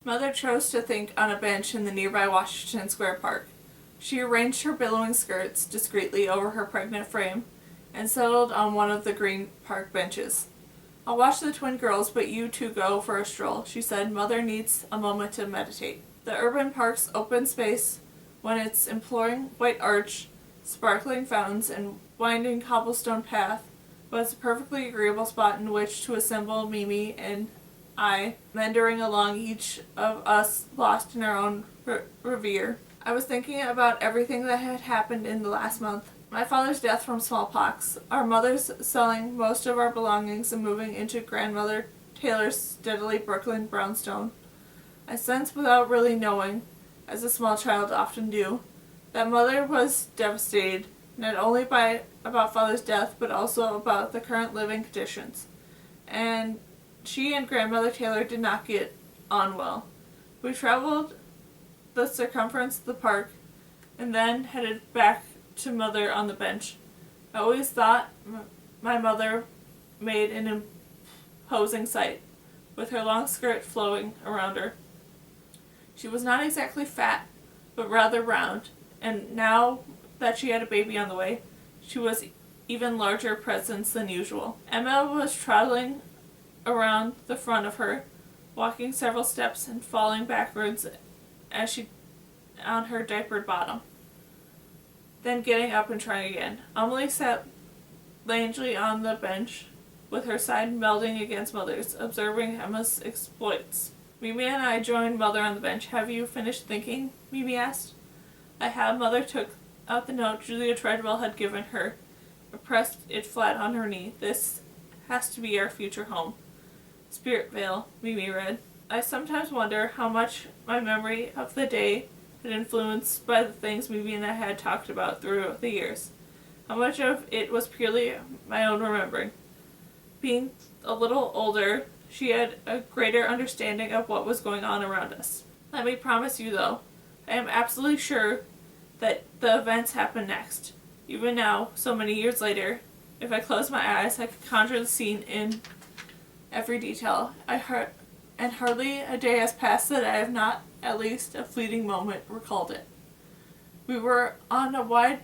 Mother chose to think on a bench in the nearby Washington Square Park. She arranged her billowing skirts discreetly over her pregnant frame and settled on one of the green park benches. "I'll watch the twin girls, but you two go for a stroll," she said. "Mother needs a moment to meditate." The urban park's open space, when its imploring white arch, sparkling fountains, and winding cobblestone path, was a perfectly agreeable spot in which to assemble Mimi and I, meandering along, each of us lost in our own reverie. I was thinking about everything that had happened in the last month. My father's death from smallpox, our mother's selling most of our belongings and moving into grandmother Taylor's steadily Brooklyn brownstone. I sensed without really knowing, as a small child often do, that mother was devastated, not only about father's death, but also about the current living conditions. And she and grandmother Taylor did not get on well. We traveled the circumference of the park and then headed back to mother on the bench. I always thought my mother made an imposing sight, with her long skirt flowing around her. She was not exactly fat, but rather round, and now that she had a baby on the way, she was even larger presence than usual. Emma was trotting around the front of her, walking several steps and falling backwards as she on her diapered bottom, then getting up and trying again. Amelie sat langely on the bench, with her side melding against mother's, observing Emma's exploits. Mimi and I joined mother on the bench. "Have you finished thinking?" Mimi asked. "I have." Mother took out the note Julia Treadwell had given her, and pressed it flat on her knee. "This has to be our future home." "Spirit Vale," Mimi read. I sometimes wonder how much my memory of the day had influenced by the things Mimi and I had talked about through the years. How much of it was purely my own remembering. Being a little older, she had a greater understanding of what was going on around us. Let me promise you, though, I am absolutely sure that the events happen next. Even now, so many years later, if I closed my eyes, I could conjure the scene in every detail. And hardly a day has passed that I have not, at least a fleeting moment, recalled it. We were on a wide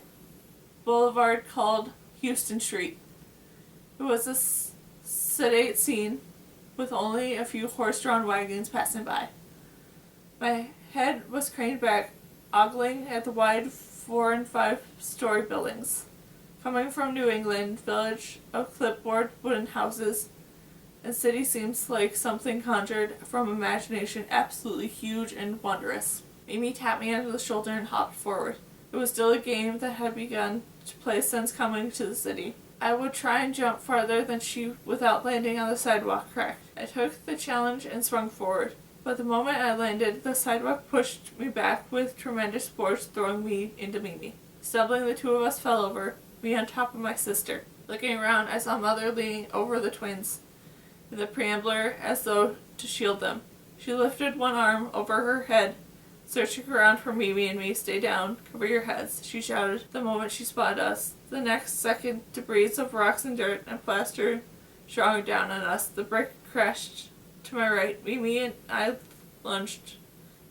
boulevard called Houston Street. It was a sedate scene, with only a few horse-drawn wagons passing by. My head was craned back, ogling at the wide 4- and 5-story buildings. Coming from New England, village of clipboard wooden houses, and city seems like something conjured from imagination, absolutely huge and wondrous. Mimi tapped me under the shoulder and hopped forward. It was still a game that had begun to play since coming to the city. I would try and jump farther than she without landing on the sidewalk crack. I took the challenge and sprung forward. But the moment I landed, the sidewalk pushed me back with tremendous force, throwing me into Mimi. Stumbling, the two of us fell over, me on top of my sister. Looking around, I saw Mother leaning over the twins in the preambler as though to shield them. She lifted one arm over her head, searching around for Mimi and me. "Stay down, cover your heads," she shouted the moment she spotted us. The next second, debris of rocks and dirt and plaster showering down on us. The brick crashed to my right. Mimi and I lunged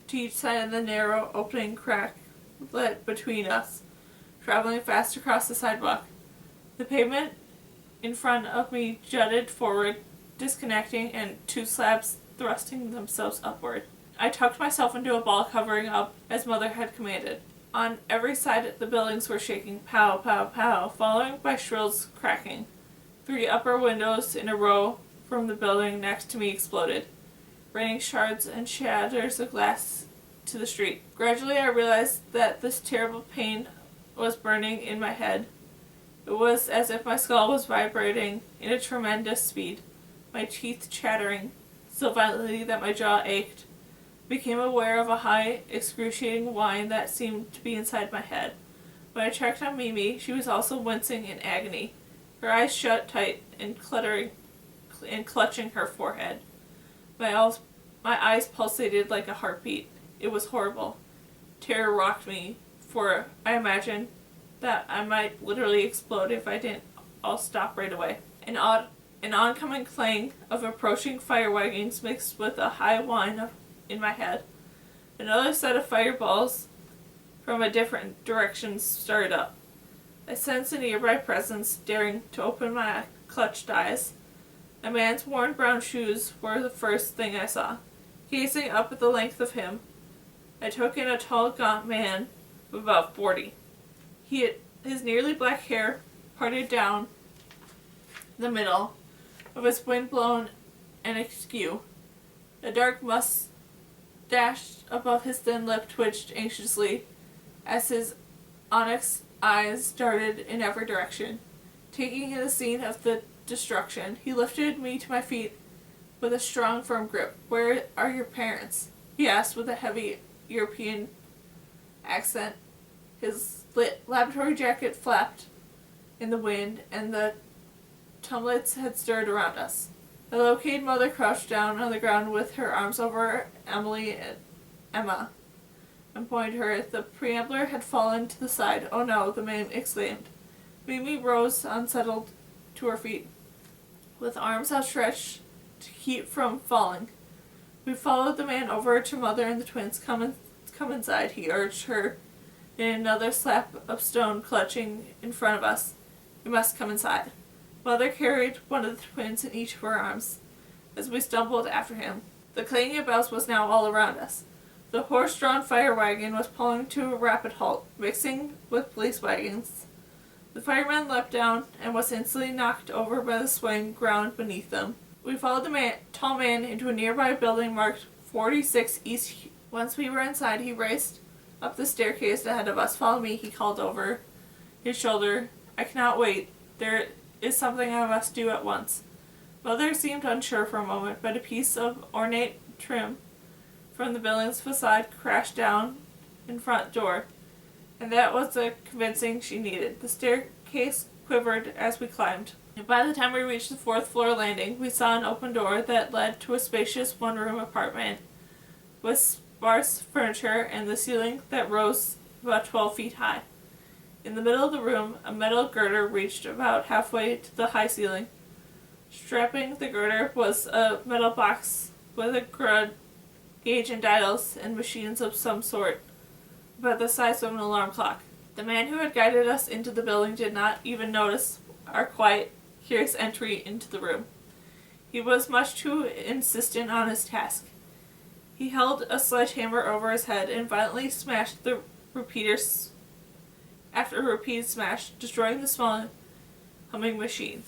to each side of the narrow opening crack let between us, traveling fast across the sidewalk. The pavement in front of me jutted forward, disconnecting, and two slabs thrusting themselves upward. I tucked myself into a ball, covering up as Mother had commanded. On every side the buildings were shaking, pow, pow, pow, followed by shrills cracking. 3 upper windows in a row from the building next to me exploded, raining shards and shatters of glass to the street. Gradually I realized that this terrible pain was burning in my head. It was as if my skull was vibrating in a tremendous speed, my teeth chattering so violently that my jaw ached. Became aware of a high, excruciating whine that seemed to be inside my head. When I checked on Mimi, she was also wincing in agony, her eyes shut tight and clutching her forehead. My eyes pulsated like a heartbeat. It was horrible. Terror rocked me, for I imagined that I might literally explode if I didn't all stop right away. An oncoming clang of approaching fire wagons mixed with a high whine in my head. Another set of fireballs from a different direction started up. I sensed a nearby presence, daring to open my clutched eyes. A man's worn brown shoes were the first thing I saw. Gazing up at the length of him, I took in a tall, gaunt man of about 40. His nearly black hair parted down the middle of his wind-blown and askew. A dark mustache above his thin lip twitched anxiously as his onyx eyes darted in every direction. Taking in the scene of the destruction, he lifted me to my feet with a strong, firm grip. "Where are your parents?" he asked with a heavy European accent. His laboratory jacket flapped in the wind, and the tumults had stirred around us. The located mother crouched down on the ground with her arms over Emily and Emma and pointed to her. The preambler had fallen to the side. "Oh no," the man exclaimed. Mimi rose, unsettled, to her feet, with arms outstretched to keep from falling. We followed the man over to Mother and the twins. Come inside," he urged her in another slap of stone clutching in front of us. "We must come inside." Mother carried one of the twins in each of her arms as we stumbled after him. The clanging of bells was now all around us. The horse-drawn fire wagon was pulling to a rapid halt, mixing with police wagons. The fireman leapt down and was instantly knocked over by the swaying ground beneath them. We followed the tall man into a nearby building marked 46 East. Once we were inside, he raced up the staircase ahead of us. "Follow me," he called over his shoulder. "I cannot wait. There is something I must do at once." Mother seemed unsure for a moment, but a piece of ornate trim from the building's facade crashed down in front door, and that was the convincing she needed. The staircase quivered as we climbed. And by the time we reached the 4th-floor landing, we saw an open door that led to a spacious one-room apartment with sparse furniture and the ceiling that rose about 12 feet high. In the middle of the room, a metal girder reached about halfway to the high ceiling. Strapping the girder was a metal box with a gauge and dials and machines of some sort, about the size of an alarm clock. The man who had guided us into the building did not even notice our quiet, curious entry into the room. He was much too insistent on his task. He held a sledgehammer over his head and violently smashed the repeaters after a repeated smash, destroying the small humming machine.